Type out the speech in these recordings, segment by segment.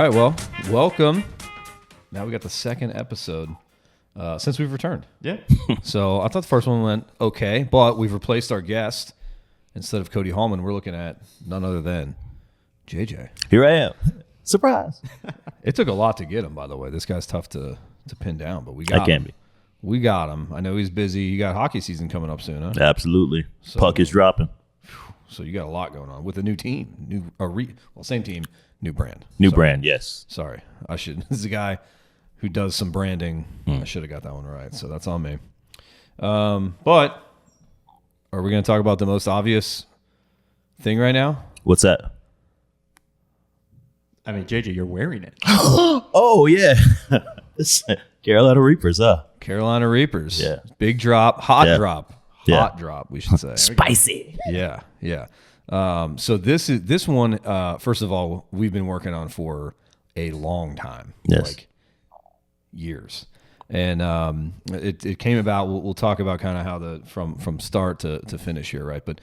right, well, welcome. Now we got the second episode since we've returned. Yeah. So I thought the first one went okay, but we've replaced our guest. Instead of Cody Hallman, we're looking at none other than JJ. Here I am. Surprise. It took a lot to get him, by the way. This guy's tough to pin down, but we got him. We got him. I know he's busy. You got hockey season coming up soon, huh? Absolutely. So, puck is dropping. So you got a lot going on with a new team, same team, new brand. New brand, yes. Sorry, I should. This is a guy who does some branding. I should have got that one right, so that's on me. But are we going to talk about the most obvious thing right now? What's that? I mean, JJ, you're wearing it. Oh, yeah. Carolina Reapers, huh? Carolina Reapers. Yeah. Big drop, hot drop. Hot Yeah. drop, we should say. Spicy. Yeah. So this one, first of all, we've been working on for a long time. Yes. Like years. And it came about, we'll talk about kind of how from start to finish here, right? But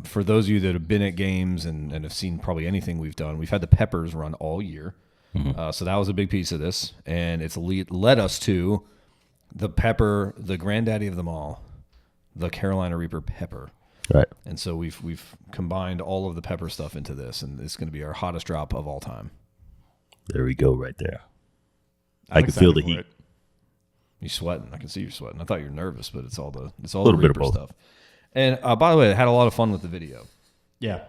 for those of you that have been at games and have seen probably anything we've done, we've had the Peppers run all year. Mm-hmm. So that was a big piece of this. And it's led us to the Pepper, the granddaddy of them all, the Carolina Reaper Pepper. Right. And so we've combined all of the Pepper stuff into this, and it's going to be our hottest drop of all time. There we go, right there. I can feel the heat. You're sweating. I can see you're sweating. I thought you were nervous, but it's all the Reaper stuff. And by the way, I had a lot of fun with the video. Yeah.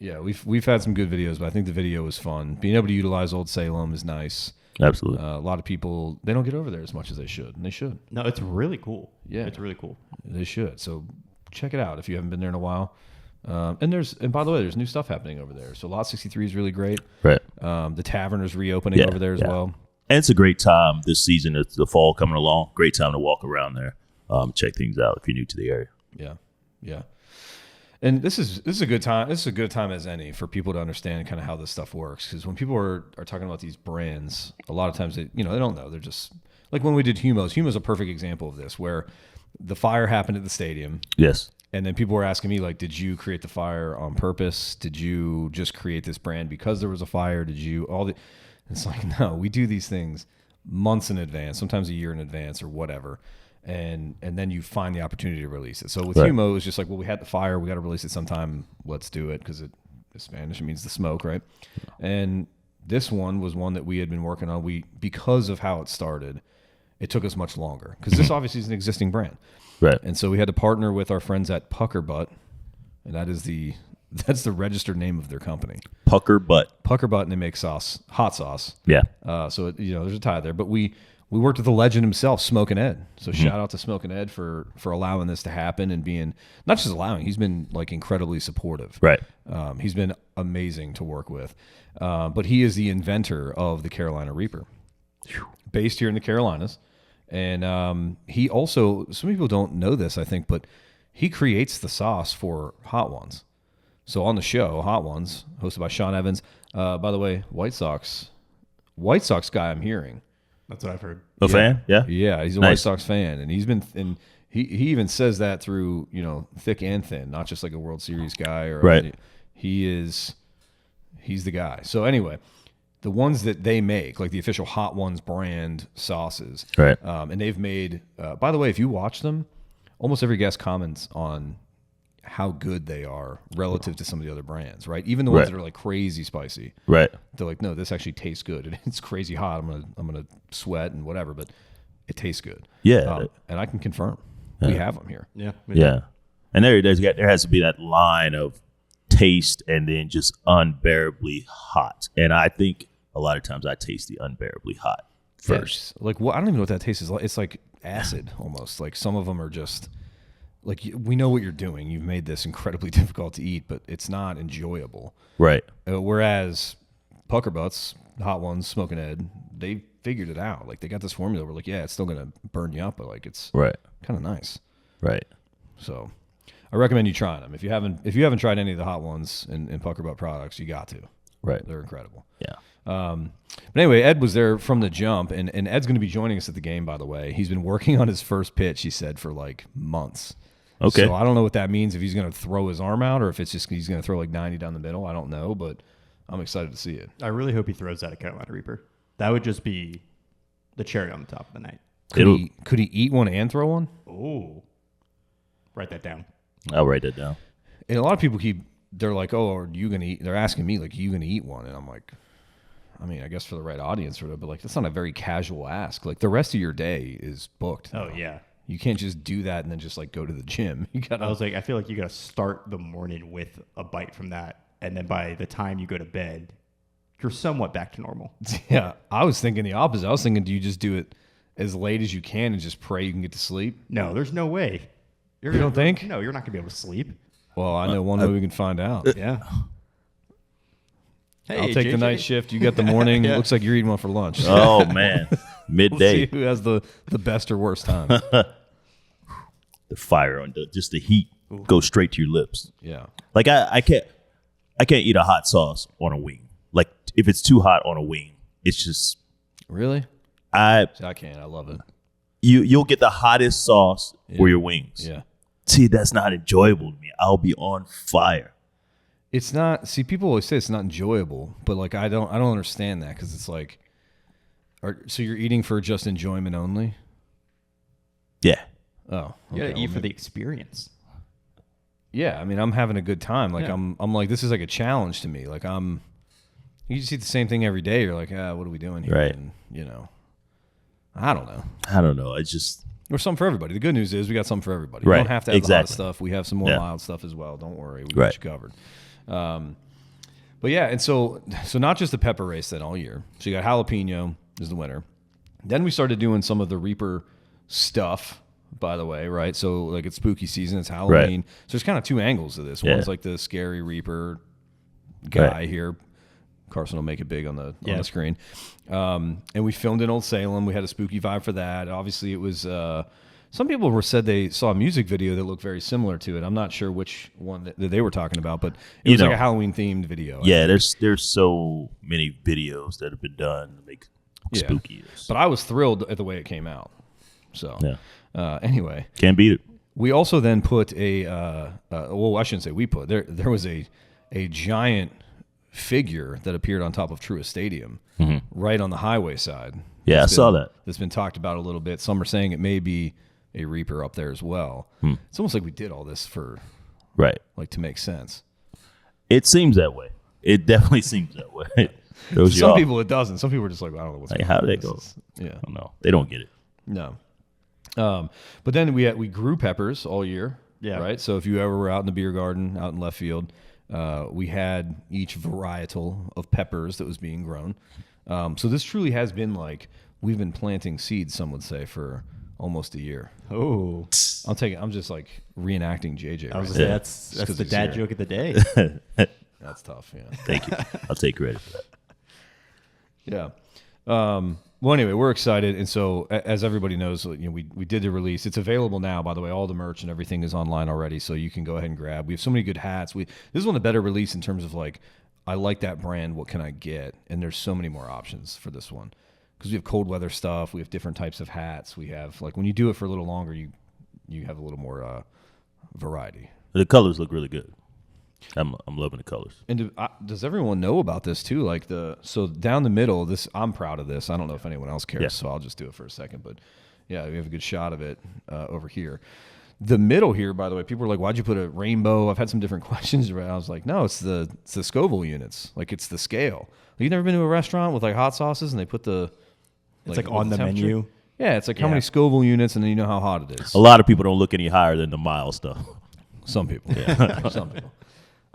Yeah, we've had some good videos, but I think the video was fun. Being able to utilize Old Salem is nice. Absolutely. A lot of people, they don't get over there as much as they should, and they should. No, it's really cool. Yeah. It's really cool. They should. So check it out if you haven't been there in a while. And by the way, there's new stuff happening over there. So Lot 63 is really great. Right. The tavern is reopening over there as well. And it's a great time this season. It's the fall coming along. Great time to walk around there. Check things out if you're new to the area. Yeah. And this is a good time. This is a good time as any for people to understand kind of how this stuff works. Because when people are talking about these brands, a lot of times they don't know. They're just like when we did Humo's. Humo's a perfect example of this, where the fire happened at the stadium. Yes. And then people were asking me, like, did you create the fire on purpose? Did you just create this brand because there was a fire? Did you It's like, no, we do these things months in advance, sometimes a year in advance or whatever. And then you find the opportunity to release it. So with Humo, it was just like, well, we had the fire. We got to release it sometime. Let's do it because in Spanish, it means the smoke, right? And this one was one that we had been working on. Because of how it started, it took us much longer because this obviously is an existing brand. Right. And so we had to partner with our friends at Pucker Butt, and that's the registered name of their company. Pucker Butt, and they make hot sauce. Yeah. So there's a tie there, but we worked with the legend himself, Smokin' Ed. So shout out to Smokin' Ed for allowing this to happen and being not just allowing. He's been like incredibly supportive. Right. He's been amazing to work with. But he is the inventor of the Carolina Reaper, based here in the Carolinas. And he also, some people don't know this, I think, but he creates the sauce for Hot Ones. So on the show, Hot Ones, hosted by Sean Evans. By the way, White Sox guy, I'm hearing. That's what I've heard. A fan? Yeah. Yeah, he's a White Sox fan, and he even says that through thick and thin, not just like a World Series guy or right. He's the guy. So anyway, the ones that they make, like the official Hot Ones brand sauces, right? And they've made. By the way, if you watch them, almost every guest comments on how good they are relative to some of the other brands, right? Even the ones that are like crazy spicy, right? They're like, no, this actually tastes good. It's crazy hot. I'm gonna sweat and whatever, but it tastes good. Yeah, and I can confirm we have them here. Yeah. And there has to be that line of taste and then just unbearably hot. And I think a lot of times I taste the unbearably hot first. Yes. Like, I don't even know what that tastes like. It's like acid almost. Like some of them are just. Like, we know what you're doing. You've made this incredibly difficult to eat, but it's not enjoyable. Right. Whereas Pucker Butts, Hot Ones, Smokin' Ed, they figured it out. Like, they got this formula where, like, yeah, it's still going to burn you up, but, like, it's kind of nice. Right. So I recommend you trying them. If you haven't tried any of the Hot Ones and Pucker Butt products, you got to. Right. They're incredible. Yeah. But anyway, Ed was there from the jump, and Ed's going to be joining us at the game, by the way. He's been working on his first pitch, he said, for, like, months. Okay. So I don't know what that means, if he's going to throw his arm out or if it's just he's going to throw like 90 down the middle. I don't know, but I'm excited to see it. I really hope he throws that at Carolina Reaper. That would just be the cherry on the top of the night. Could he eat one and throw one? Oh, write that down. I'll write that down. And a lot of people they're like, oh, are you gonna eat? They're asking me like, are you gonna eat one? And I'm like, I mean, I guess for the right audience, or but like that's not a very casual ask. Like the rest of your day is booked. Oh yeah. You can't just do that and then just like go to the gym. You gotta. I was like, I feel like you got to start the morning with a bite from that, and then by the time you go to bed, you're somewhat back to normal. Yeah, I was thinking the opposite. I was thinking, do you just do it as late as you can and just pray you can get to sleep? No, there's no way. You don't think? No, you're not gonna be able to sleep. Well, I know one way we can find out. Yeah. Hey, I'll take the JJ. night shift. You get the morning. Yeah. Looks like you're eating one for lunch. Oh man, We'll midday. see who has the best or worst time. The fire on just the heat goes straight to your lips. Yeah. Like I can't eat a hot sauce on a wing. Like if it's too hot on a wing, it's just Really? See, I can't. I love it. you'll get the hottest sauce for your wings. Yeah. See, that's not enjoyable to me. I'll be on fire. It's not. See, people always say it's not enjoyable, but like I don't understand that because it's like, so you're eating for just enjoyment only? Yeah. Oh, You gotta okay, eat well, for the experience. Yeah, I mean, I'm having a good time. Like Yeah. I'm like, this is like a challenge to me. Like you just eat the same thing every day. You're like, what are we doing here? Right. And, I don't know. It's just There's something for everybody. The good news is we got something for everybody. Right. You don't have to have the hot Exactly. stuff. We have some more Yeah. mild stuff as well. Don't worry. We Right. got you covered. But yeah, and so not just the pepper race then all year. So you got jalapeno is the winner. Then we started doing some of the Reaper stuff, by the way, right? So like it's spooky season, it's Halloween. Right. So there's kind of two angles to this. Yeah. One's like the scary Reaper guy Right. here. Carson will make it big on the Yeah. screen. And we filmed in Old Salem. We had a spooky vibe for that. Obviously, it was some people said they saw a music video that looked very similar to it. I'm not sure which one that they were talking about, but it was like a Halloween themed video. Yeah, there's so many videos that have been done to make Yeah. spooky. But I was thrilled at the way it came out. So anyway, Can't beat it. we also then put well, I shouldn't say we put there was a giant figure that appeared on top of Truist Stadium right on the highway side. Yeah, I saw that. That's been talked about a little bit. Some are saying it may be a Reaper up there as well. It's almost like we did all this for Right. like to make sense. It seems that way. It definitely seems that way. Throws you Some off. people it doesn't. Some people are just like, I don't know what's Like, going how on. did This that go? is- Yeah. I don't know. They don't get it. No. But then we grew peppers all year. Yeah. Right. So if you ever were out in the beer garden, out in left field, we had each varietal of peppers that was being grown. So this truly has been like we've been planting seeds. Some would say for almost a year. Oh, I'll take it. I'm just like reenacting JJ. I was right gonna say now. that's 'cause the he's dad here. joke of the day. That's tough. Yeah. Thank you. I'll take credit for that. Yeah. Well, anyway, we're excited, and so as everybody knows, we did the release. It's available now, by the way. All the merch and everything is online already, so you can go ahead and grab. We have so many good hats. This is one of the better release in terms of like, I like that brand. What can I get? And there's so many more options for this one because we have cold weather stuff. We have different types of hats. We have like when you do it for a little longer, you have a little more variety. The colors look really good. I'm loving the colors. And does everyone know about this too? Like so down the middle, I'm proud of this. I don't know if anyone else cares, Yeah. so I'll just do it for a second. But yeah, we have a good shot of it over here. The middle here, by the way, people are like, "Why'd you put a rainbow?" I've had some different questions around. I was like, "No, it's the Scoville units. Like it's the scale. You've never been to a restaurant with like hot sauces and they put the It's like with on the temperature? menu. Yeah, it's like how Yeah. many Scoville units, and then you know how hot it is. A lot of people don't look any higher than the mild stuff. Some people, yeah, some people.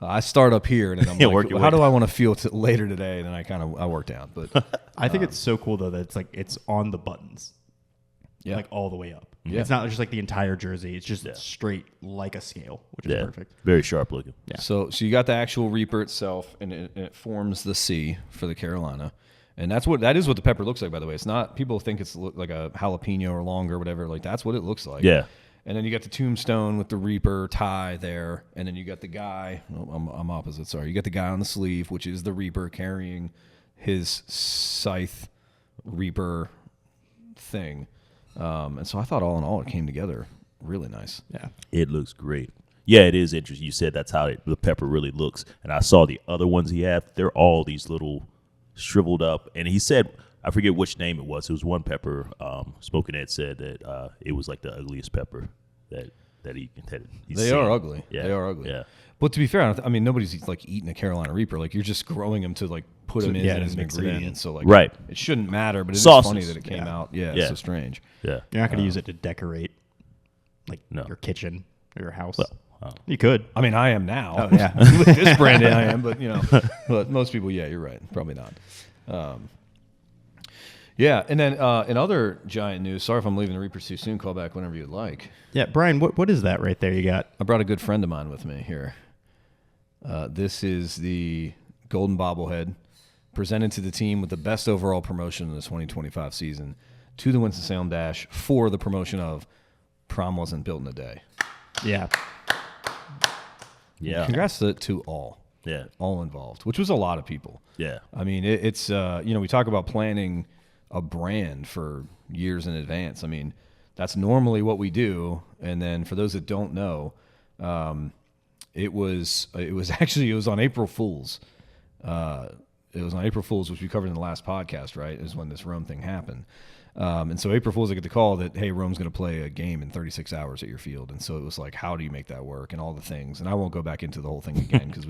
I start up here, and then I'm Yeah, like, work your how way do I want to feel later today? And then I work down. But I think it's so cool though that it's on the buttons, yeah, like all the way up. Yeah. It's not just like the entire jersey. It's just straight like a scale, which is Yeah, perfect. very sharp looking. Yeah. So you got the actual Reaper itself, and it forms the C for the Carolina, and that is what the pepper looks like. By the way, it's not. People think it's like a jalapeno or longer, or whatever. Like that's what it looks like. Yeah. And then you got the tombstone with the Reaper tie there, and then you got the guy. Oh, I'm opposite. Sorry, you got the guy on the sleeve, which is the Reaper carrying his scythe Reaper thing. And so I thought all in all, it came together really nice. Yeah. It looks great. Yeah, it is interesting. You said that's how the pepper really looks. And I saw the other ones he had. They're all these little shriveled up. And he said, I forget which name it was. It was one pepper. Smoking Ed said that it was like the ugliest pepper that he's They seen. are ugly. Yeah. They are ugly. Yeah. But to be fair, I mean, nobody's like eating a Carolina Reaper. Like you're just growing them to like put them in as an mix it in. ingredient. So like, Right. it shouldn't matter. But it's Sauces. funny that it came out. Yeah, Yeah. it's so strange. Yeah. You're not going to use it to decorate like No. your kitchen or your house. Well, You could. I mean, I am now. Oh, yeah. With this brand, I am. But but most people, yeah, you're right. Probably not. Yeah, and then in other giant news, sorry if I'm leaving the Reapers too soon. Call back whenever you'd like. Yeah, Brian, what is that right there you got? I brought a good friend of mine with me here. This is the Golden Bobblehead presented to the team with the best overall promotion in the 2025 season to the Winston-Salem Dash for the promotion of Prom Wasn't Built in a Day. Yeah. Yeah. Congrats to all. Yeah. All involved, which was a lot of people. Yeah. I mean, it's we talk about planning a brand for years in advance. I mean, that's normally what we do. And then for those that don't know, it was on April Fool's. It was on April Fool's, which we covered in the last podcast, right? Is when this Rome thing happened. And so April Fool's, I get the call that, hey, Rome's going to play a game in 36 hours at your field. And so it was like, how do you make that work and all the things. And I won't go back into the whole thing again because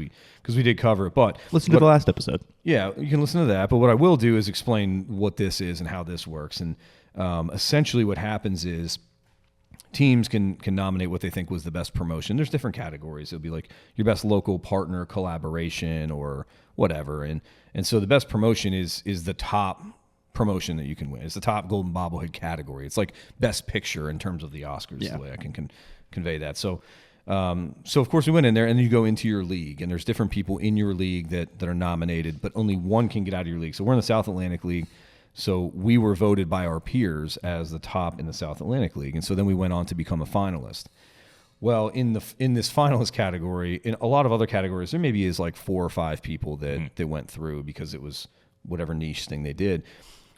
we did cover it. But Listen to the last episode. yeah, you can listen to that. But what I will do is explain what this is and how this works. And essentially what happens is teams can nominate what they think was the best promotion. There's different categories. It'll be like your best local partner collaboration or whatever. And so the best promotion is the top promotion that you can win. It's the top Golden Bobblehead category. It's like best picture in terms of the Oscars, the way I can convey that. So of course we went in there, and then you go into your league, and there's different people in your league that are nominated, but only one can get out of your league. So we're in the South Atlantic League. So we were voted by our peers as the top in the South Atlantic League. And so then we went on to become a finalist. Well, in this finalist category, in a lot of other categories, there maybe is like 4 or 5 people that went through because it was whatever niche thing they did.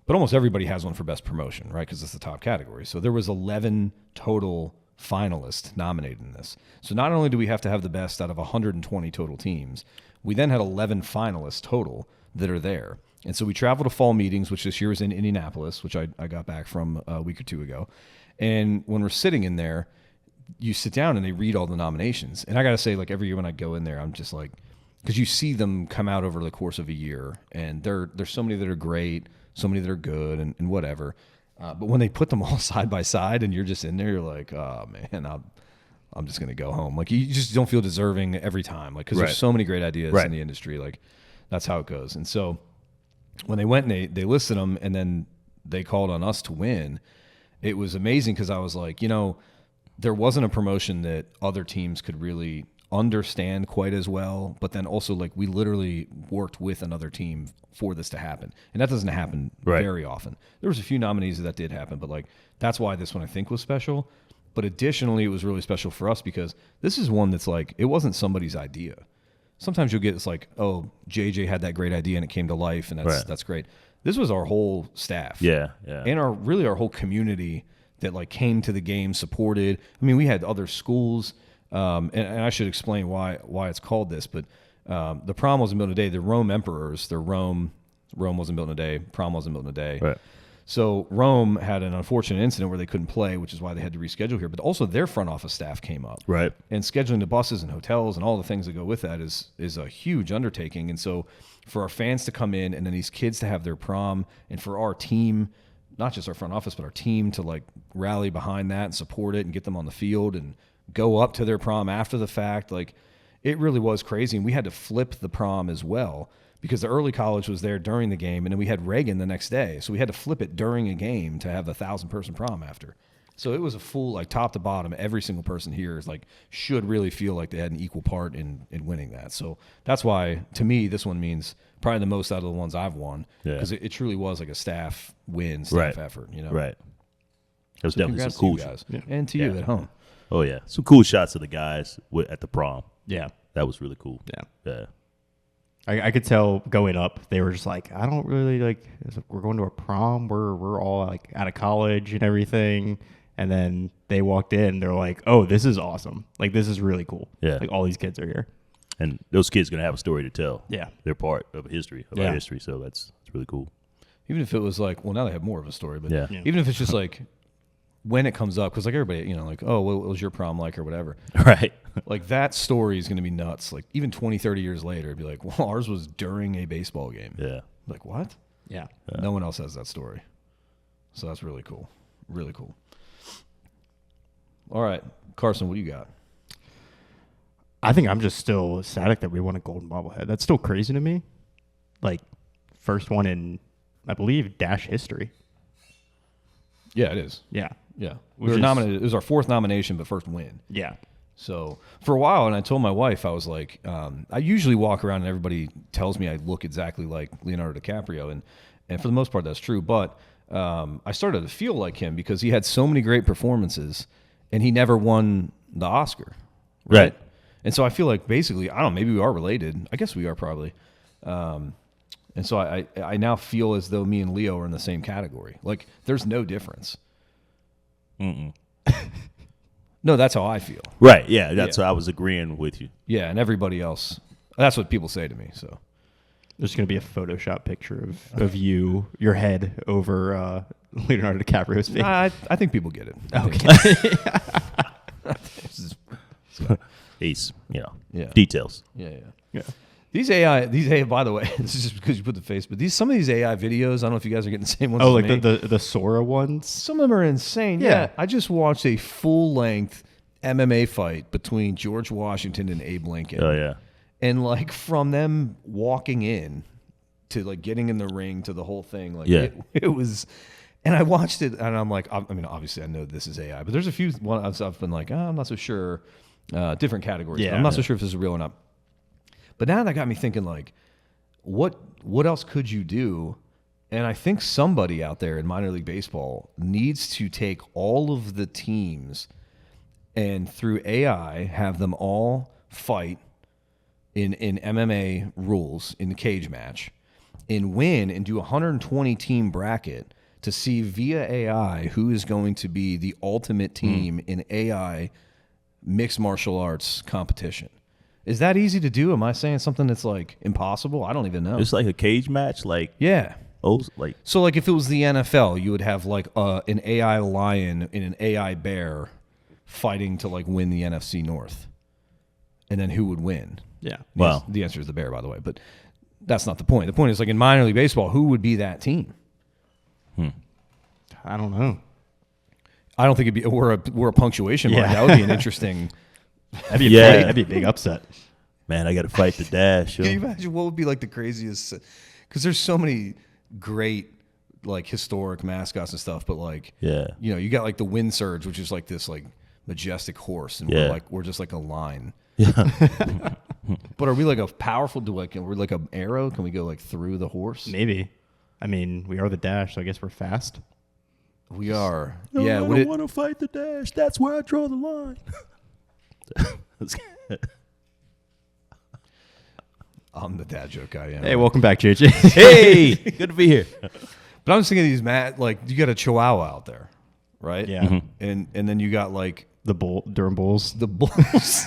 But almost everybody has one for best promotion, right? Because it's the top category. So there was 11 total finalists nominated in this. So not only do we have to have the best out of 120 total teams, we then had 11 finalists total that are there. And so we traveled to fall meetings, which this year was in Indianapolis, which I got back from a week or two ago. And when we're sitting in there, you sit down and they read all the nominations. And I got to say, like every year when I go in there, I'm just like, because you see them come out over the course of a year, and there's so many that are great, so many that are good, and whatever. But when they put them all side by side and you're just in there, you're like, oh man, I'm just gonna go home. Like you just don't feel deserving every time, like because there's so many great ideas in the industry. Like that's how it goes. And so when they went and they listed them, and then they called on us to win, it was amazing because I was like, there wasn't a promotion that other teams could really understand quite as well, but then also like we literally worked with another team for this to happen, and that doesn't happen very often. There was a few nominees that did happen, but like that's why this one I think was special. But additionally, it was really special for us because this is one that's like, it wasn't somebody's idea. Sometimes you'll get, it's like, oh, JJ had that great idea and it came to life, and that's great. This was our whole staff, and our whole community that like came to the game, supported. I mean, we had other schools. And I should explain why it's called this, but the Prom Wasn't Built in a Day. The Rome Emperors, Rome wasn't built in a day. Prom wasn't built in a day. Right. So Rome had an unfortunate incident where they couldn't play, which is why they had to reschedule here. But also their front office staff came up. Right. And scheduling the buses and hotels and all the things that go with that is a huge undertaking. And so for our fans to come in and then these kids to have their prom, and for our team, not just our front office, but our team to like rally behind that and support it and get them on the field and go up to their prom after the fact. Like it really was crazy. And we had to flip the prom as well because the early college was there during the game, and then we had Reagan the next day. So we had to flip it during a game to have the 1,000-person prom after. So it was a full, like top to bottom, every single person here is like, should really feel like they had an equal part in winning that. So that's why, to me, this one means probably the most out of the ones I've won, because it truly was like a staff win, staff effort, Right. It was definitely some cool cool guys. And to you at home. Oh yeah, some cool shots of the guys at the prom. Yeah. That was really cool. Yeah. I could tell going up, they were just like, I don't really like, we're going to a prom. We're all like out of college and everything. And then they walked in. They're like, "Oh, this is awesome! Like this is really cool. Yeah. Like all these kids are here." And those kids gonna have a story to tell. Yeah. They're part of history, of our history. So that's really cool. Even if it was like, well, now they have more of a story, but Yeah. even if it's just like when it comes up, because like everybody, you know, like, oh, what was your prom like or whatever. Right. Like that story is going to be nuts. Like even 20, 30 years later, it'd be like, well, ours was during a baseball game. Yeah. Like what? Yeah. No one else has that story. So that's really cool. Really cool. All right. Carson, what do you got? I think I'm just still ecstatic that we won a golden bobblehead. That's still crazy to me. Like, first one in, I believe, Dash history. Yeah, it is. Yeah. Yeah. We Which were is- nominated. It was our 4th nomination, but first win. Yeah. So for a while, and I told my wife, I was like, I usually walk around and everybody tells me I look exactly like Leonardo DiCaprio. And for the most part, that's true. But I started to feel like him because he had so many great performances and he never won the Oscar. Right. And so I feel like basically, I don't know, maybe we are related. I guess we are probably. And so I now feel as though me and Leo are in the same category. Like there's no difference. No, that's how I feel. Right. Yeah. That's Yeah. what I was agreeing with you. Yeah, and everybody else. That's what people say to me. So There's going to be a Photoshop picture of you, your head over Leonardo DiCaprio's face. I think people get it. Okay. He's, Yeah. details. Yeah. Yeah. These AI, by the way, this is just because you put the face, but some of these AI videos, I don't know if you guys are getting the same ones. Oh, as like me. the Sora ones? Some of them are insane. Yeah. I just watched a full-length MMA fight between George Washington and Abe Lincoln. Oh, yeah. And like from them walking in to like getting in the ring to the whole thing, like Yeah. it was. And I watched it, and I'm like, I mean, obviously I know this is AI, but there's a few ones I've been like, I'm not so sure. Different categories. Yeah. I'm not so sure if this is real or not. But now that got me thinking, like, what else could you do? And I think somebody out there in minor league baseball needs to take all of the teams and through AI have them all fight in MMA rules in the cage match and win and do a 120 team bracket to see via AI who is going to be the ultimate team in AI mixed martial arts competition. Is that easy to do? Am I saying something that's like impossible? I don't even know. It's like a cage match, like Yeah. like So like if it was the NFL, you would have like an AI lion and an AI bear fighting to like win the NFC North. And then who would win? Yeah. Wow. The answer is the bear, by the way. But that's not the point. The point is like in minor league baseball, who would be that team? I don't know. I don't think it'd be we're a punctuation mark. Yeah. That would be an interesting. That'd be Yeah. that'd be a big upset. man, I got to fight the dash. yo. Can you imagine what would be like the craziest? Because there's so many great like historic mascots and stuff, but like Yeah. you got like the wind surge, which is like this like majestic horse, and Yeah. we're just like a line. Yeah. But are we like a powerful? We're like an arrow? Can we go like through the horse? Maybe. I mean, we are the Dash, so I guess we're fast. We are. No, Yeah. I Would don't it? want to fight the dash. That's where I draw the line. I'm the dad joke guy. Yeah. Hey, welcome back, JJ. Hey, good to be here. But I'm just thinking of these like you got a Chihuahua out there, right? Yeah. And then you got like The Durham Bulls. the bulls.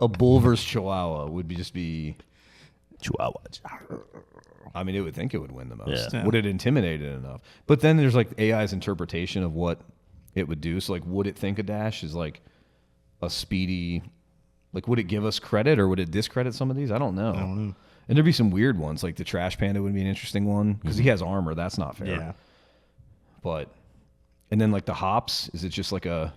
A bull versus Chihuahua would just be. Chihuahua. I mean, it would think it would win the most. Yeah. Would it intimidate it enough? But then there's like AI's interpretation of what it would do. So like, would it think a dash is like a speedy? Like, would it give us credit or would it discredit some of these? I don't know. And there'd be some weird ones. Like the Trash Panda would be an interesting one because he has armor. That's not fair. Yeah. But and then like the hops, is it just like a?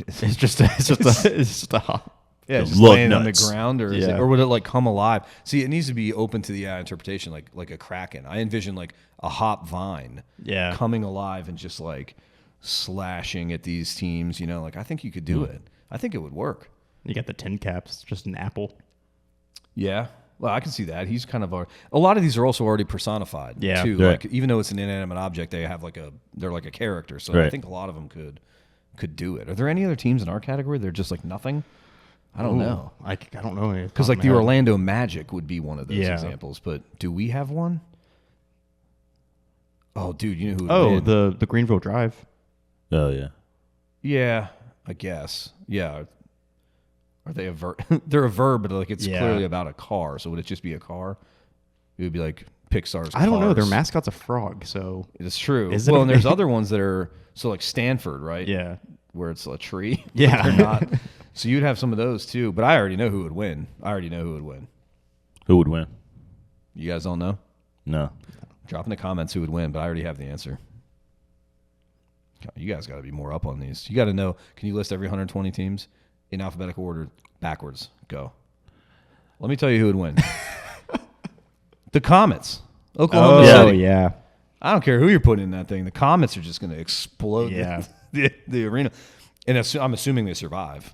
It's just a hop. Yeah, The just lug laying on the nuts. ground, or is Yeah. it, or would it like come alive? See, it needs to be open to the AI interpretation, like a kraken. I envision like a hop vine, Yeah. coming alive and just like slashing at these teams. Like I think you could do it. I think it would work. You got the tin caps, just an apple. Yeah, well, I can see that. He's kind of a lot of these are also already personified. Yeah. too. Right. Like even though it's an inanimate object, they have they're like a character. So I Right. think a lot of them could do it. Are there any other teams in our category? They're just like nothing. I don't know. I don't know. Because like the Orlando Magic would be one of those Yeah. examples, but do we have one? Oh, dude, you know who? would Oh, win? the Greenville Drive. Oh yeah. Yeah, I guess. Yeah. Are they a verb? They're a verb, but like it's clearly about a car. So would it just be a car? It would be like Pixar's I don't know. Their Cars. mascot's a frog, so It's true. Is it Well, a- and there's other ones that are so like Stanford, right? yeah. Where it's a tree. Yeah. They're not. So you'd have some of those too. But I already know who would win. Who would win? You guys don't know? No. Drop in the comments who would win, but I already have the answer. You guys got to be more up on these. You got to know. Can you list every 120 teams in alphabetical order backwards? Go. Let me tell you who would win. The Comets. Oklahoma Oh, City. yeah. I don't care who you're putting in that thing. The Comets are just going to explode Yeah. the arena. And I'm assuming they survive.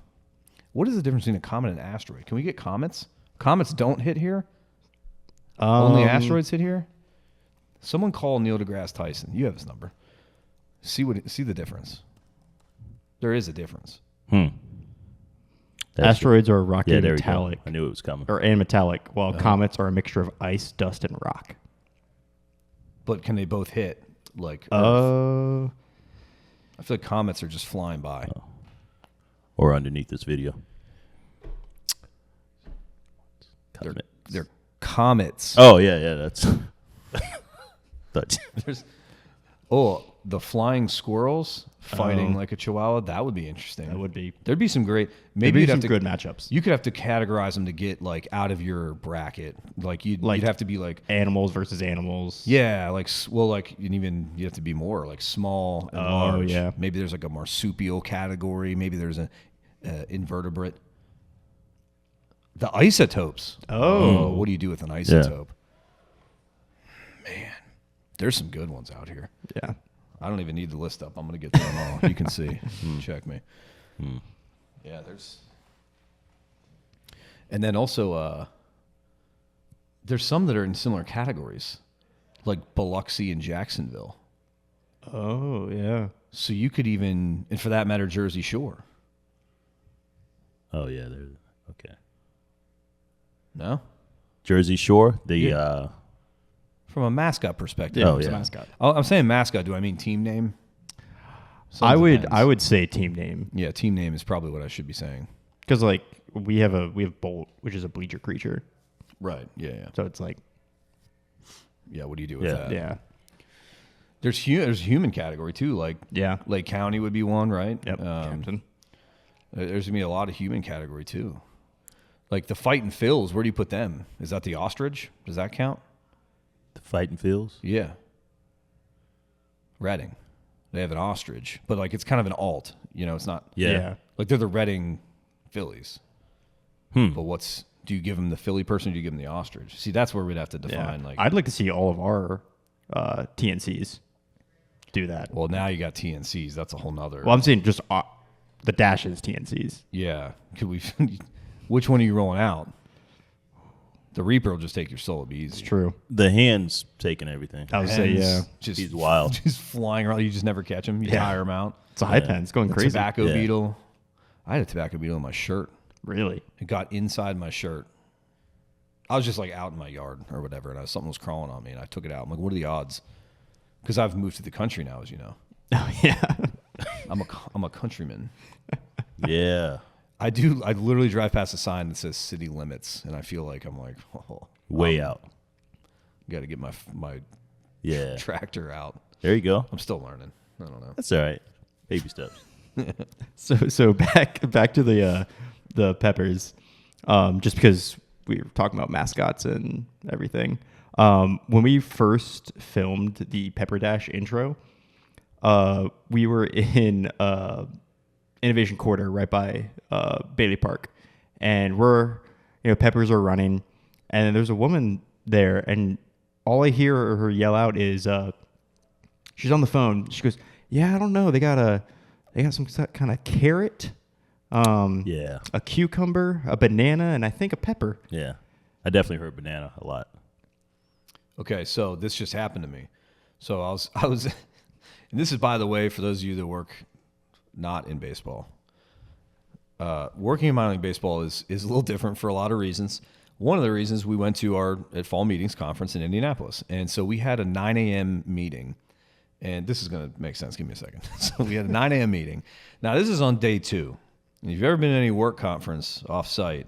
What is the difference between a comet and an asteroid? Can we get comets? Comets don't hit here? Only asteroids hit here? Someone call Neil deGrasse Tyson. You have his number. See the difference. There is a difference. That's Asteroids are rocky Yeah, and there we go. metallic. I knew it was coming. And metallic, while comets are a mixture of ice, dust, and rock. But can they both hit? Like Earth? I feel like comets are just flying by. Or underneath this video. They're comets. Oh yeah, that's. There's, the flying squirrels fighting like a chihuahua. That would be interesting. That would be. There'd be some great. Maybe Maybe you'd some have to good matchups. You could have to categorize them to get like out of your bracket. Like you'd have to be like Animals versus animals. yeah, like you have to be more like small and large. yeah. Maybe there's like a marsupial category. Maybe there's an invertebrate. The isotopes. Oh. What do you do with an isotope? Man, there's some good ones out here. Yeah. I don't even need the list up. I'm going to get to them all. You can see. Check me. Yeah, there's. And then also, there's some that are in similar categories, like Biloxi and Jacksonville. Oh, yeah. So you could even, and for that matter, Jersey Shore. Oh yeah, they're okay. No? Jersey Shore. From a mascot perspective. Oh, It's a yeah. mascot. I'm saying mascot. Do I mean team name? I Depends. would say team name, Yeah, team name is probably what I should be saying. because like we have Bolt, which is a bleacher creature. Right. Yeah. So it's like Yeah. What do you do with Yeah. that? yeah, There's human category too. Like yeah. Lake County would be one, right? Yep. Captain. There's gonna be a lot of human category too. Like the Fightin' Phils, where do you put them? Is that the ostrich? Does that count? The Fighting Fields. Yeah. Reading. They have an ostrich, but like it's kind of an alt. You know, it's not. Yeah. Like they're the Reading Phillies. But do you give them the Philly person or do you give them the ostrich? See, that's where we'd have to define. Like, I'd like to see all of our TNCs do that. well, now you got TNCs. That's a whole nother. Well, I'm saying just the dashes TNCs. Yeah. Could we? Which one are you rolling out? The Reaper will just take your soul. It'd be easy. It's true. The hand's taking everything. I would say yeah. Just He's wild. Just flying around. You just never catch him. You tire him out. It's a high pen. It's going crazy. Tobacco Yeah. beetle. I had a tobacco beetle in my shirt. Really? It got inside my shirt. I was just like out in my yard or whatever, and something was crawling on me, and I took it out. I'm like, what are the odds? Because I've moved to the country now, as you know. Oh yeah. I'm a countryman. Yeah. I literally drive past a sign that says city limits, and I feel like I'm like, Way out. got to get my Yeah. tractor out. There you go. I'm still learning. I don't know. That's all right. Baby steps. So back to the Peppers, just because we were talking about mascots and everything. When we first filmed the Pepper Dash intro, we were in Innovation Quarter right by Bailey Park, and peppers are running, and there's a woman there, and all I hear her yell out is she's on the phone. She goes, "Yeah, I don't know. They got some kind of carrot, Yeah. a cucumber, a banana, and I think a pepper." Yeah. I definitely heard banana a lot. Okay, so this just happened to me. So I was, and this is, by the way, for those of you that work not in baseball. Working in minor league baseball is a little different for a lot of reasons. One of the reasons we went to our fall meetings conference in Indianapolis, and so we had a 9 a.m. meeting, And this is going to make sense. Give me a second. So we had a 9 a.m. meeting. Now, this is on day 2. And if you've ever been at any work conference off-site,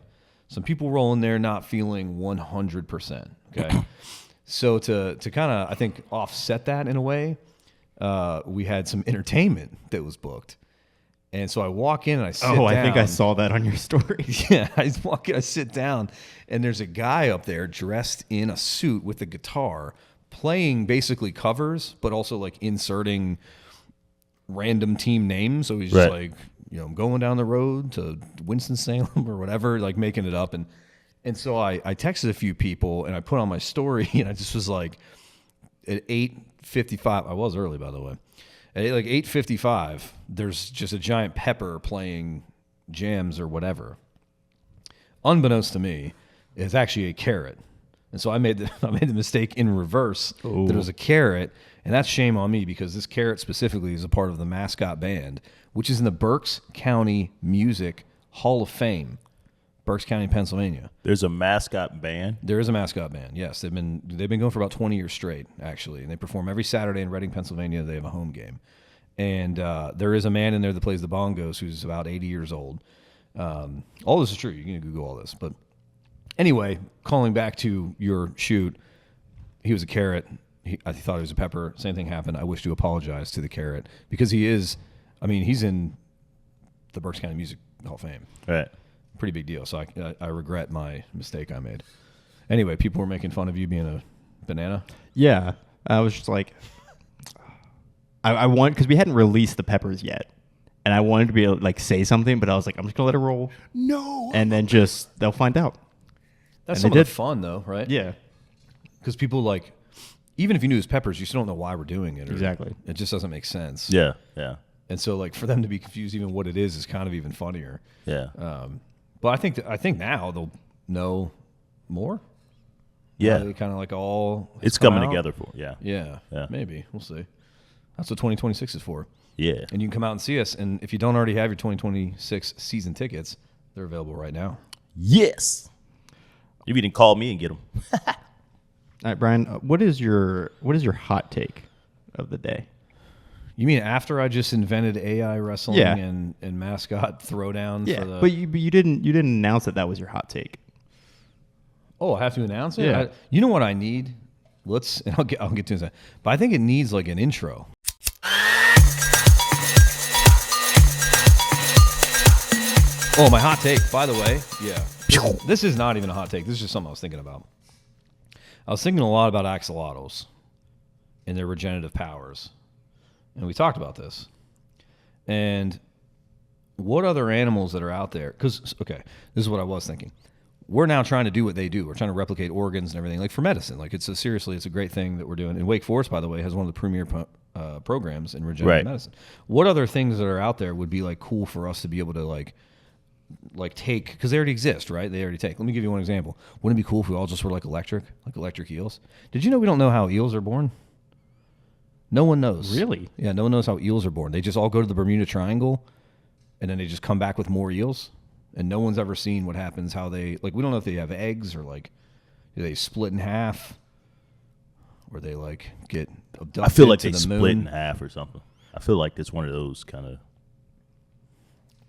some people roll in there not feeling 100%. Okay. So to kind of, I think, offset that in a way, we had some entertainment that was booked. And so I walk in and I sit down. I think I saw that on your story. Yeah, I walk in, I sit down, and there's a guy up there dressed in a suit with a guitar playing basically covers, but also like inserting random team names. So he's just like, I'm going down the road to Winston-Salem or whatever, like making it up. And so I texted a few people and I put on my story, and I just was like, at 8:55, I was early, by the way. At like 8:55, there's just a giant pepper playing jams or whatever. Unbeknownst to me, it's actually a carrot. And so I made the mistake in reverse that it was a carrot, and that's shame on me because this carrot specifically is a part of the mascot band, which is in the Berks County Music Hall of Fame, Berks County, Pennsylvania. There's a mascot band? There is a mascot band, yes. They've been going for about 20 years straight, actually, and they perform every Saturday in Reading, Pennsylvania. They have a home game. And there is a man in there that plays the bongos who's about 80 years old. All this is true. You can Google all this, but anyway, calling back to your shoot, he was a carrot. I thought he was a pepper. Same thing happened. I wish to apologize to the carrot because he's in the Berks County Music Hall of Fame. Right. Pretty big deal. So I regret my mistake I made. Anyway, people were making fun of you being a banana. Yeah. I was just like, I want, because we hadn't released the peppers yet. And I wanted to be able to like say something, but I was like, I'm just going to let it roll. No. And then they'll find out. That's and some of the fun, though, right? Yeah. Because people like, even if you knew it was peppers, you still don't know why we're doing it. Exactly. It just doesn't make sense. Yeah, yeah. And so, like, for them to be confused even what it is kind of even funnier. Yeah. But I think now they'll know more. Yeah. They kind of like all. It's coming together for yeah. Yeah. Yeah. Maybe. We'll see. That's what 2026 is for. Yeah. And you can come out and see us. And if you don't already have your 2026 season tickets, they're available right now. Yes. You can call me and get them. All right, Brian, what is your hot take of the day? You mean after I just invented AI wrestling Yeah. and mascot throwdown? Yeah, For the... but you didn't announce that was your hot take. Oh, I have to announce it? Yeah. You know what I need? And I'll get to that. But I think it needs like an intro. Oh, my hot take, by the way. Yeah. This is not even a hot take. This is just something I was thinking about. I was thinking a lot about axolotls and their regenerative powers. And we talked about this. And what other animals that are out there? Because, okay, this is what I was thinking. We're now trying to do what they do. We're trying to replicate organs and everything, like for medicine. Like it's a great thing that we're doing. And Wake Forest, by the way, has one of the premier programs in regenerative medicine. What other things that are out there would be like cool for us to be able to like take, because they already exist, right? They already take. Let me give you one example. Wouldn't it be cool if we all just were like electric eels? Did you know we don't know how eels are born? No one knows. Really? Yeah, no one knows how eels are born. They just all go to the Bermuda Triangle, and then they just come back with more eels. And no one's ever seen what happens, how they, like, we don't know if they have eggs or, like, do they split in half? Or they, like, get abducted I feel like to they the moon. split in half or something. I feel like it's one of those kind of.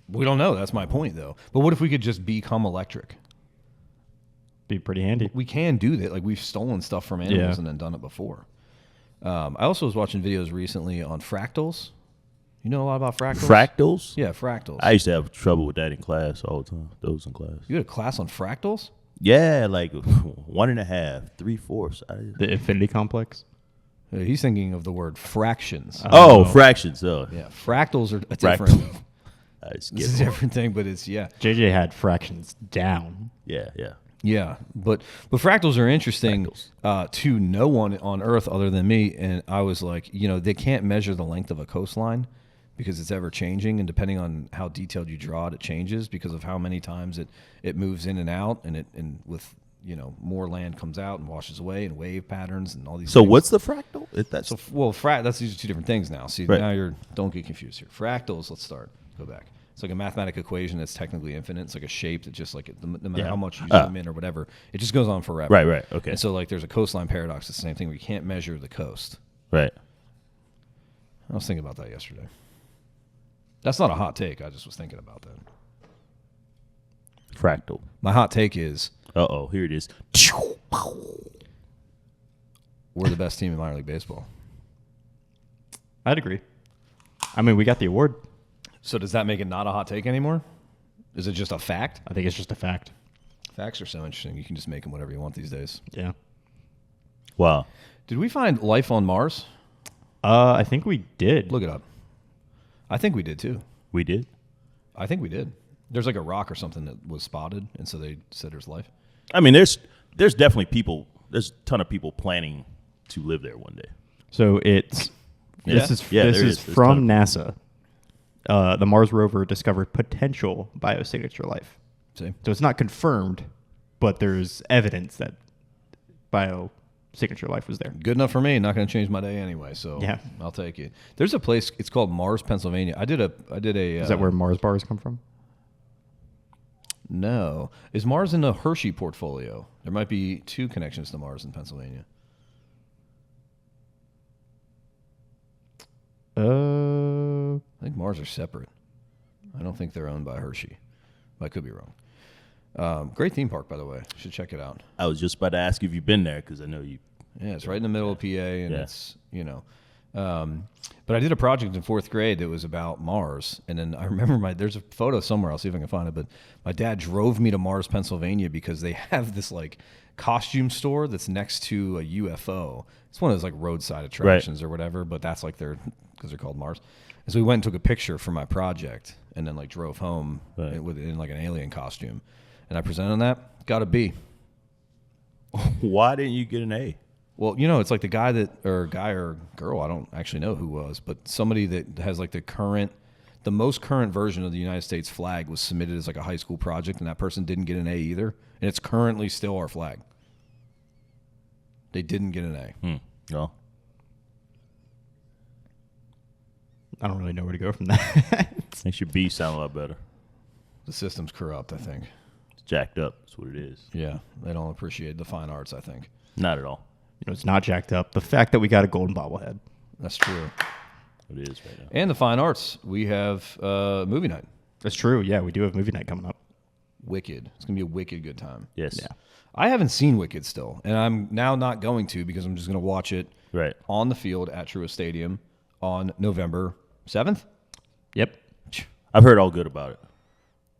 We don't know. That's my point, though. But what if we could just become electric? Be pretty handy. We can do that. Like, we've stolen stuff from animals and then done it before. I also was watching videos recently on fractals. You know a lot about fractals? Fractals? Yeah, fractals. I used to have trouble with that in class all the time. Those in class. You had a class on fractals? Yeah, like 1.5, 3/4. The infinity complex? He's thinking of the word fractions. Fractions. Oh, Yeah, fractals are a different. It's It's a different thing, but it's JJ had fractions down. Yeah. Yeah, but fractals are interesting to no one on Earth other than me. And I was like, they can't measure the length of a coastline because it's ever changing, and depending on how detailed you draw it, it changes because of how many times it moves in and out, and with more land comes out and washes away, and wave patterns and all these. So things. what's the fractal? That's these are two different things now. See, now don't get confused here. Fractals. Let's start. Go back. It's like a mathematical equation that's technically infinite. It's like a shape that just like no matter how much you zoom in or whatever, it just goes on forever. Right. Okay. And so like there's a coastline paradox. It's the same thing. We can't measure the coast. Right. I was thinking about that yesterday. That's not a hot take. I just was thinking about that. Fractal. My hot take is Here it is. we're the best team in minor league baseball. I'd agree. I mean, we got the award. So does that make it not a hot take anymore? Is it just a fact? I think it's just a fact. Facts are so interesting. You can just make them whatever you want these days. Yeah. Wow. Did we find life on Mars? I think we did. Look it up. I think we did too. We did? I think we did. There's like a rock or something that was spotted, and so they said there's life. I mean, there's definitely people. There's a ton of people planning to live there one day. So it's this is from NASA. The Mars rover discovered potential biosignature life. See? So it's not confirmed, but there's evidence that biosignature life was there. Good enough for me. Not going to change my day anyway, so Yeah. I'll take it. There's a place. It's called Mars, Pennsylvania. I did a. Is that where Mars bars come from? No. Is Mars in the Hershey portfolio? There might be 2 connections to Mars in Pennsylvania. I think Mars are separate. I don't think they're owned by Hershey. I could be wrong. Great theme park, by the way. You should check it out. I was just about to ask you if you've been there because I know you. Yeah, it's right in the middle of PA, and Yeah. it's, but I did a project in 4th grade that was about Mars, and then I remember there's a photo somewhere, I'll see if I can find it, but my dad drove me to Mars, Pennsylvania, because they have this like costume store that's next to a UFO. It's one of those like roadside attractions or whatever, but that's like because they're called Mars. And so we went and took a picture for my project, and then like drove home in like an alien costume, and I presented that, got a B. Why didn't you get an A? Well, it's like the guy or girl, I don't actually know who was, but somebody that has like the most current version of the United States flag was submitted as like a high school project, and that person didn't get an A either, and it's currently still our flag. They didn't get an A. No. I don't really know where to go from that. Makes your B sound a lot better. The system's corrupt, I think. It's jacked up. That's what it is. Yeah, they don't appreciate the fine arts, I think. Not at all. It's not jacked up. The fact that we got a golden bobblehead. That's true. It is right now. And the fine arts, we have movie night. That's true. Yeah, we do have movie night coming up. Wicked. It's going to be a wicked good time. Yes. Yeah. I haven't seen Wicked still, and I'm now not going to because I'm just going to watch it Right. on the field at Truist Stadium on November 7th. Yep. I've heard all good about it.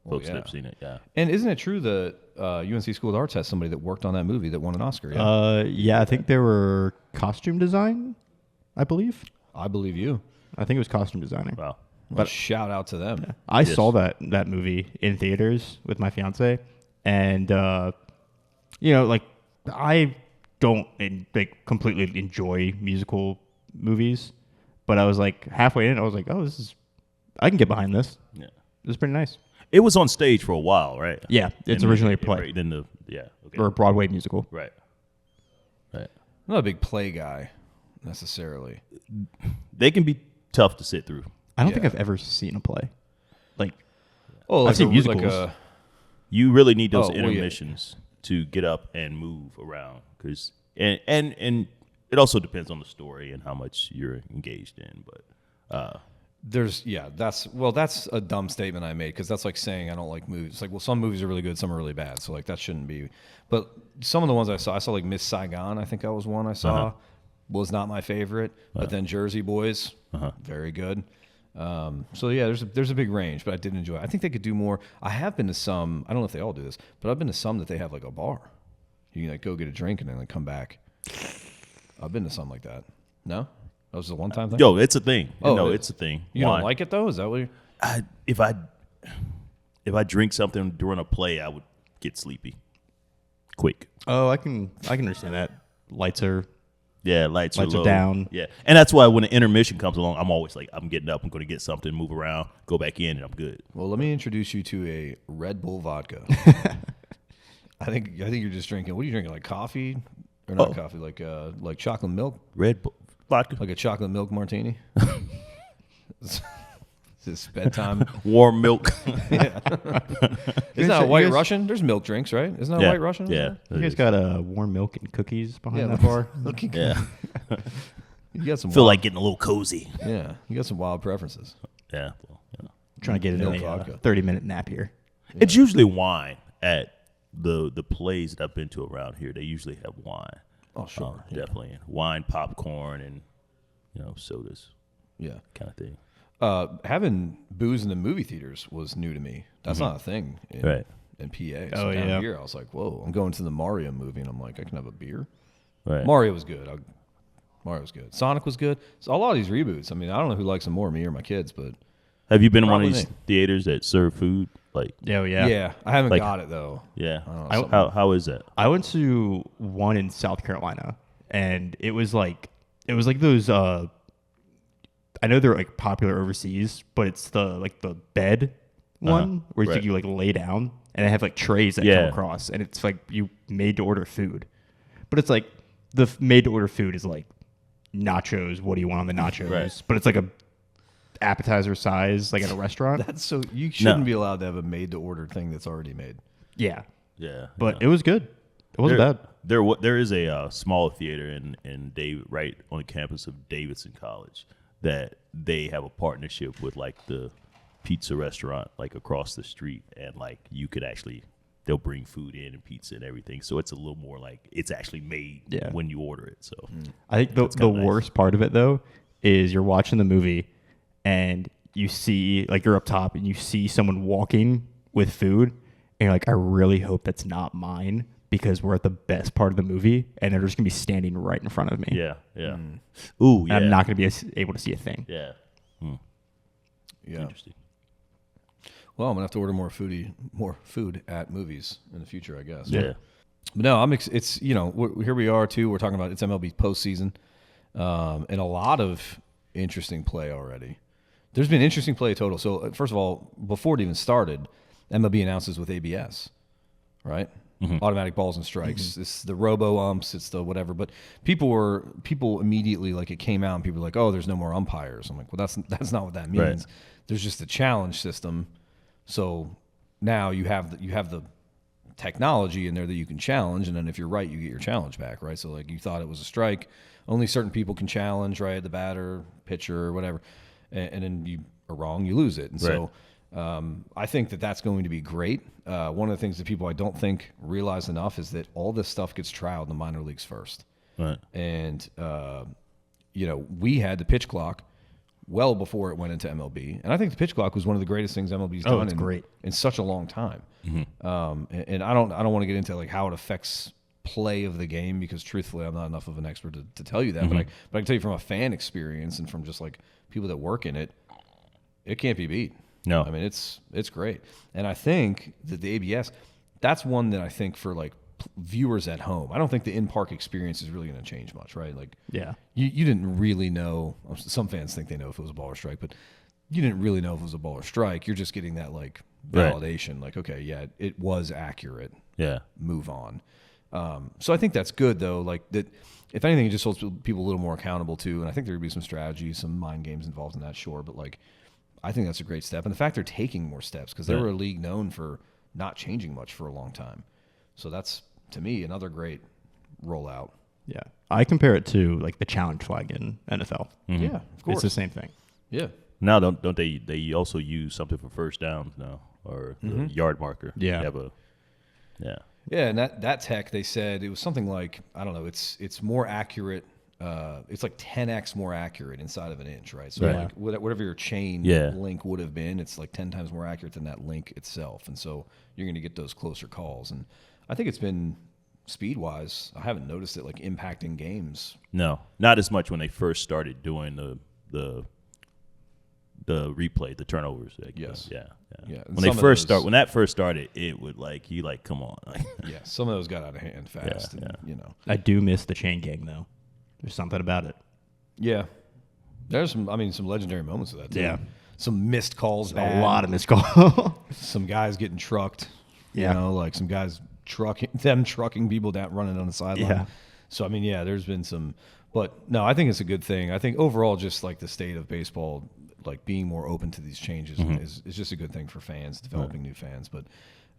Well, Folks that have seen it, yeah. And isn't it true that UNC School of Arts has somebody that worked on that movie that won an Oscar? Yeah, I think they were costume design, I believe. I believe you. I think it was costume designing. Wow. But shout out to them. Yeah. I saw that movie in theaters with my fiance, and like I don't completely enjoy musical movies, but I was like halfway in, I was like, oh, I can get behind this. Yeah. It was pretty nice. It was on stage for a while, right? Yeah, it's originally a play Right, then okay. or a Broadway musical. Right. Right. I'm not a big play guy necessarily. They can be tough to sit through. I don't think I've ever seen a play. I've seen musicals. You really need those Oh, well, yeah. intermissions to get up and move around, because and it also depends on the story and how much you're engaged in. But that's a dumb statement I made, because that's like saying I don't like movies. It's like, well, some movies are really good, some are really bad, so like that shouldn't be. But some of the ones I saw like Miss Saigon, I think that was one I saw, was not my favorite. But then Jersey Boys, very good. So yeah, there's a big range, but I did enjoy it. I think they could do more. I have been to some, I don't know if they all do this, but I've been to some that they have like a bar. You can like go get a drink and then like come back. I've been to some like that. No? That was a one-time thing? Yo, it's a thing. Oh, no, it is. it's a thing. You don't like it though? Is that what you If I drink something during a play, I would get sleepy quick. Oh, I can understand that. Lights are Lights are low. down. Yeah, and that's why when an intermission comes along, I'm always like, I'm getting up, I'm going to get something, move around, go back in, and I'm good. Well, let me introduce you to a Red Bull vodka. I think you're just drinking. What are you drinking? Like coffee or not coffee? Like chocolate milk? Red Bull vodka, Like a chocolate milk martini? Is this bedtime? warm milk. Isn't that a White Russian? There's milk drinks, right? Isn't that a White Russian? Yeah, You guys got warm milk and cookies behind Yeah, that bar? looking. yeah. You got some Feel wild, like getting a little cozy. yeah. You got some wild preferences. Yeah. Well, yeah. Trying to get Milk in a vodka. 30-minute nap here. It's usually wine at the plays that I've been to around here. They usually have wine. Oh, sure. Yeah. Definitely. Wine, popcorn, and, sodas Yeah. kind of thing. Having booze in the movie theaters was new to me. That's not a thing in, Right. in PA. So Oh, down yeah. here, I was like, whoa, I'm going to the Mario movie, and I'm like, I can have a beer. Right. Mario was good. Mario was good. Sonic was good. So a lot of these reboots. I mean, I don't know who likes them more, me or my kids, but Have you been in one of Probably these me. theaters that serve food? Like, Oh, yeah, I haven't Like- got it though. yeah. I- How is that? I went to one in South Carolina, and it was like those. I know they're like popular overseas, but it's the bed one where Right. you like lay down, and they have like trays that Yeah. come across, and it's like you made to order food, but it's like the made to order food is like nachos. What do you want on the nachos? Right. But it's like a appetizer size, like at a restaurant. That's so you shouldn't be allowed to have a made-to-order thing that's already made. Yeah, Yeah. but it was good. It wasn't bad. There is a small theater in David, right on the campus of Davidson College, that they have a partnership with like the pizza restaurant like across the street, and like you could actually they'll bring food in and pizza and everything, so it's a little more like it's actually made when you order it. So I think the kinda nice. worst part of it though is you're watching the movie and you see like you're up top and you see someone walking with food and you're like, I really hope that's not mine because we're at the best part of the movie and they're just gonna be standing right in front of me. yeah. Ooh, And yeah. I'm not gonna be able to see a thing. Yeah. Yeah. Interesting. Well, I'm gonna have to order more food at movies in the future, I guess. Yeah. But no, it's here we are too. We're talking about it's MLB postseason, and a lot of interesting play already. There's been interesting play total. So first of all, before it even started, MLB announces with ABS, right? Automatic balls and strikes. It's the robo umps. It's the whatever. But people immediately like it came out and people were like, oh, there's no more umpires. I'm like, well, that's not what that means. Right. There's just a challenge system. So now you have the technology in there that you can challenge, and then if you're right, you get your challenge back, right? So like you thought it was a strike, only certain people can challenge, right? The batter, pitcher, or whatever, and then you are wrong, you lose it. And so I think that's going to be great. One of the things that people I don't think realize enough is that all this stuff gets trialed in the minor leagues first, Right. and we had the pitch clock well before it went into MLB. And I think the pitch clock was one of the greatest things MLB's done it's great. in such a long time. And I don't want to get into like how it affects play of the game because truthfully, I'm not enough of an expert to tell you that. But I can tell you from a fan experience and from just like people that work in it, it can't be beat. No. I mean, it's great. And I think that the ABS, that's one that I think for like viewers at home, I don't think the in-park experience is really going to change much, right? Like, Yeah. you didn't really know. Some fans think they know if it was a ball or strike, but you didn't really know if it was a ball or strike. You're just getting that like validation, like, okay, yeah, it was accurate. Yeah. Move on. So I think that's good though. Like that, if anything, it just holds people a little more accountable too. And I think there would be some strategy, some mind games involved in that, sure. But like, I think that's a great step. And the fact they're taking more steps because they were a league known for not changing much for a long time. So that's, to me, another great rollout. Yeah. I compare it to like the challenge flag in NFL. Yeah, of course. It's the same thing. Yeah. Now, don't they also use something for first downs now, or the yard marker? Yeah. They have yeah. Yeah, and that tech, they said it was something like, I don't know, it's more accurate. It's like 10x more accurate inside of an inch, right? So Right. like whatever your chain Yeah. link would have been, it's like 10 times more accurate than that link itself. And so you're going to get those closer calls. And I think it's been speed-wise, I haven't noticed it like impacting games. No, not as much when they first started doing the replay, the turnovers. Like, Yes. Yeah. Yeah, and When they some of first those- when that first started, it would come on. Yeah, some of those got out of hand fast. Yeah, and, I do miss the chain gang though. There's something about it. Yeah. There's some legendary moments of that too. Yeah. Some missed calls, A lot of missed calls. some guys getting trucked. Yeah. Like some guys trucking people down running on the sideline. Yeah. So there's been some, but no, I think it's a good thing. I think overall, just like the state of baseball, like being more open to these changes is just a good thing for fans, developing new fans. But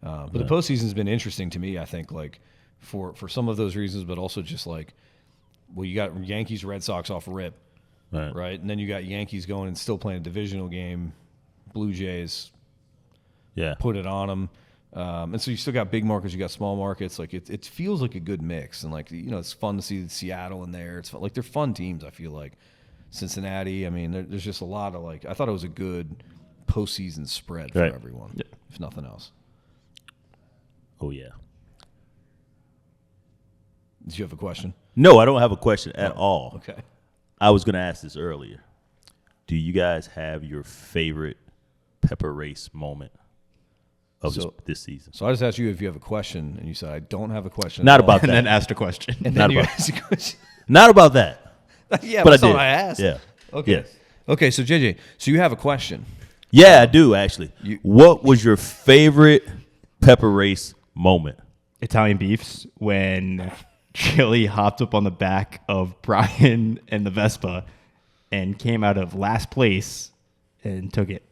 the postseason's been interesting to me. I think like for some of those reasons, but also just like well, you got Yankees, Red Sox off rip, right? And then you got Yankees going and still playing a divisional game. Blue Jays, put it on them. And so you still got big markets, you got small markets. Like it feels like a good mix, and like it's fun to see Seattle in there. It's fun. Like they're fun teams. I feel like Cincinnati. I mean, there's just a lot of like. I thought it was a good postseason spread for everyone, if nothing else. Oh yeah. Did you have a question? No, I don't have a question at all. Okay. I was going to ask this earlier. Do you guys have your favorite pepper race moment of this season? So I just asked you if you have a question, and you said I don't have a question. Not about that. And then asked a question. And then you asked a question. Not about that. Yeah, but that's I did. all I asked. Yeah. Okay. Yes. Okay. So JJ, so you have a question. Yeah, I do actually. What was your favorite pepper race moment? Italian beefs when Chili hopped up on the back of Brian and the Vespa and came out of last place and took it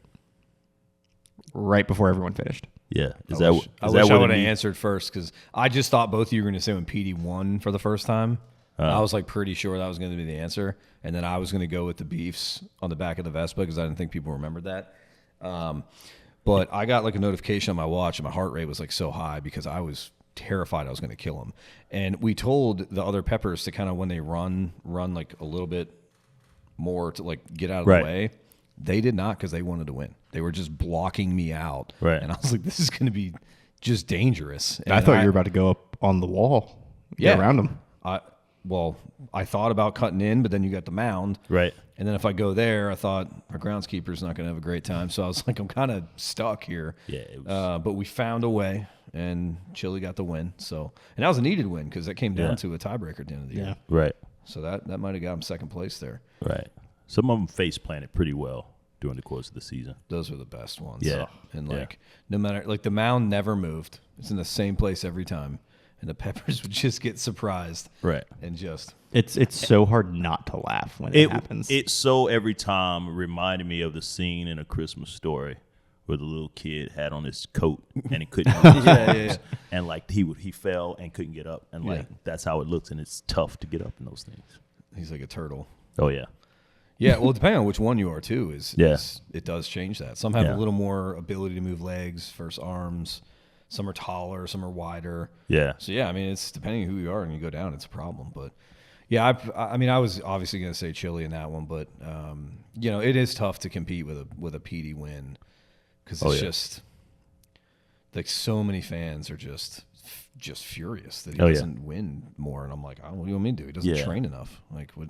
right before everyone finished. Yeah. I wish I would have answered first, because I just thought both of you were going to say when PD won for the first time. I was like pretty sure that was going to be the answer. And then I was going to go with the beefs on the back of the Vespa because I didn't think people remembered that. But I got like a notification on my watch and my heart rate was like so high because I was terrified I was going to kill him. And we told the other peppers to kind of, when they run like a little bit more to like get out of the way. They did not, because they wanted to win. They were just blocking me out. Right. And I was like, this is going to be just dangerous. And I thought you were about to go up on the wall. Get around them. I thought about cutting in, but then you got the mound. Right. And then if I go there, I thought our groundskeeper's not going to have a great time. So I was like, I'm kind of stuck here. Yeah. It was... but we found a way, and Chili got the win. So, and that was a needed win because that came down to a tiebreaker at the end of the year. Right. So that might have got him second place there. Right. Some of them face planted pretty well during the course of the season. Those were the best ones. Yeah. And like no matter, like the mound never moved. It's in the same place every time. And the peppers would just get surprised. Right. And just It's so hard not to laugh when it happens. It so every time reminded me of the scene in A Christmas Story where the little kid had on his coat and he couldn't yeah. And like he fell and couldn't get up, and like that's how it looks, and it's tough to get up in those things. He's like a turtle. Oh yeah. Yeah, well, depending on which one you are too, is it does change that. Some have a little more ability to move legs versus arms. Some are taller, some are wider. Yeah. So yeah, I mean, it's depending on who you are, and you go down, it's a problem. But yeah, I mean, I was obviously going to say Chili in that one, but it is tough to compete with a PD win because it's just like so many fans are just furious that he doesn't win more, and I'm like, what do you want me to do? He doesn't train enough. Like what?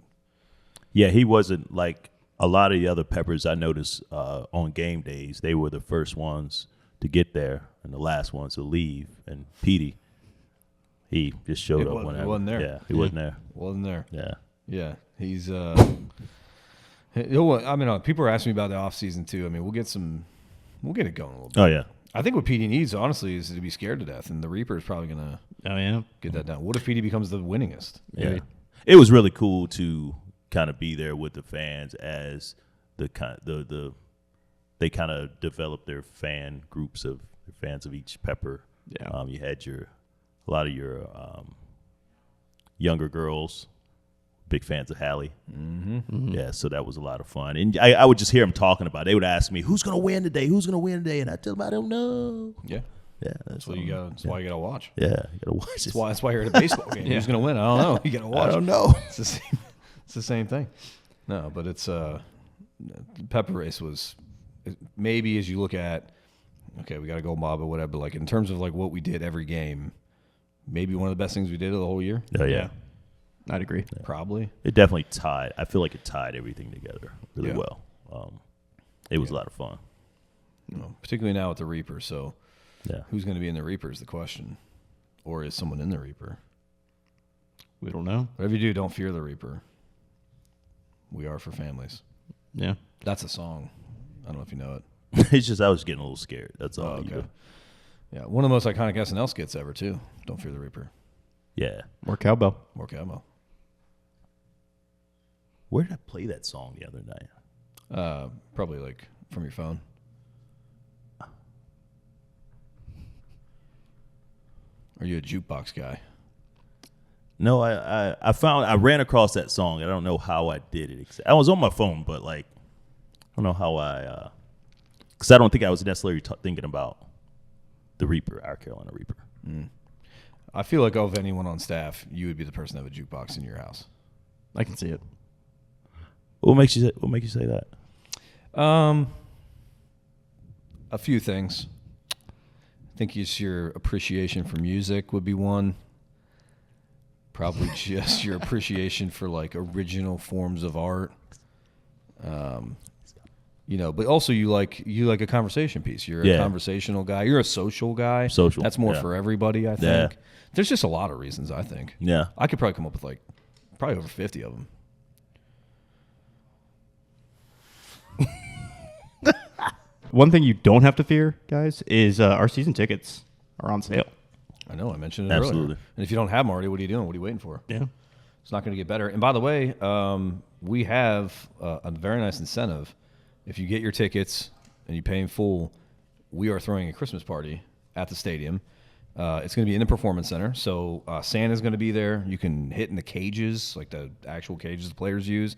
Yeah, he wasn't like a lot of the other peppers I noticed on game days. They were the first ones to get there and the last ones to leave. And Petey, he just showed up whenever. He wasn't there. Yeah, he wasn't there. Wasn't there. Yeah. Yeah, he's. I mean, people are asking me about the off season too. I mean, we'll get it going a little bit. Oh yeah. I think what PD needs, honestly, is to be scared to death, and the Reaper is probably gonna. Get that done. What if PD becomes the winningest? Yeah. It was really cool to kind of be there with the fans as they kind of develop their fan groups of fans of each pepper. Yeah. You had a lot of your younger girls, big fans of Hallie. Mm-hmm. Yeah, so that was a lot of fun. And I would just hear them talking about it. They would ask me, who's going to win today? Who's going to win today? And I tell them, I don't know. Yeah. Yeah, that's why you gotta watch. Yeah, you gotta watch. That's why you're at a baseball game. Who's gonna win? I don't know. You gotta watch. I don't know. It's the same thing. No, but it's Pepper Race was maybe, as you look at, okay, we got a gold mob or whatever, but like in terms of like what we did every game, maybe one of the best things we did of the whole year. Oh yeah. I'd agree. Yeah. Probably. It definitely tied. I feel like it tied everything together really well. It was a lot of fun. Particularly now with the Reaper. So who's going to be in the Reaper is the question. Or is someone in the Reaper? We don't know. Whatever you do, don't fear the Reaper. We are for families. Yeah. That's a song. I don't know if you know it. It's just I was getting a little scared. That's all. Okay. Yeah, one of the most iconic SNL skits ever, too. Don't fear the Reaper. Yeah. More cowbell. More cowbell. Where did I play that song the other night? Probably like from your phone. Are you a jukebox guy? No, I ran across that song. I don't know how I did it. I was on my phone, but like I don't know how because I don't think I was necessarily thinking about the Reaper, our Carolina Reaper. I feel like of anyone on staff, you would be the person that have a jukebox in your house. I can see it. What makes you say that? A few things. I think it's your appreciation for music would be one. Probably just your appreciation for like original forms of art. But also you like a conversation piece. You're a conversational guy. You're a social guy. Social. That's more for everybody, I think. Yeah. There's just a lot of reasons, I think. Yeah. I could probably come up with like probably over 50 of them. One thing you don't have to fear, guys, is our season tickets are on sale. I know. I mentioned it Absolutely. earlier. And if you don't have them already, what are you doing? What are you waiting for? Yeah. It's not going to get better. And by the way, we have a very nice incentive. If you get your tickets and you pay in full, we are throwing a Christmas party at the stadium. It's going to be in the Performance Center. So Santa's going to be there. You can hit in the cages, like the actual cages the players use.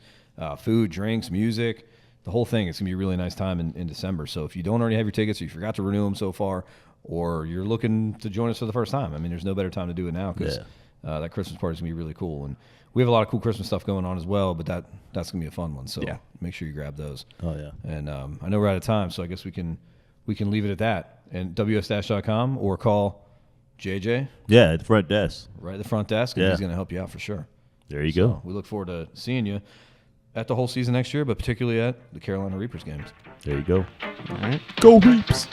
Food, drinks, music, the whole thing. It's going to be a really nice time in December. So if you don't already have your tickets or you forgot to renew them so far, or you're looking to join us for the first time, I mean, there's no better time to do it now because that Christmas party is going to be really cool. And we have a lot of cool Christmas stuff going on as well, but that's going to be a fun one. So make sure you grab those. Oh, yeah. And I know we're out of time, so I guess we can leave it at that. And WSDash.com or call JJ. Yeah, at the front desk. Right at the front desk, and he's going to help you out for sure. There you go. We look forward to seeing you at the whole season next year, but particularly at the Carolina Reapers games. There you go. All right. Go Reaps!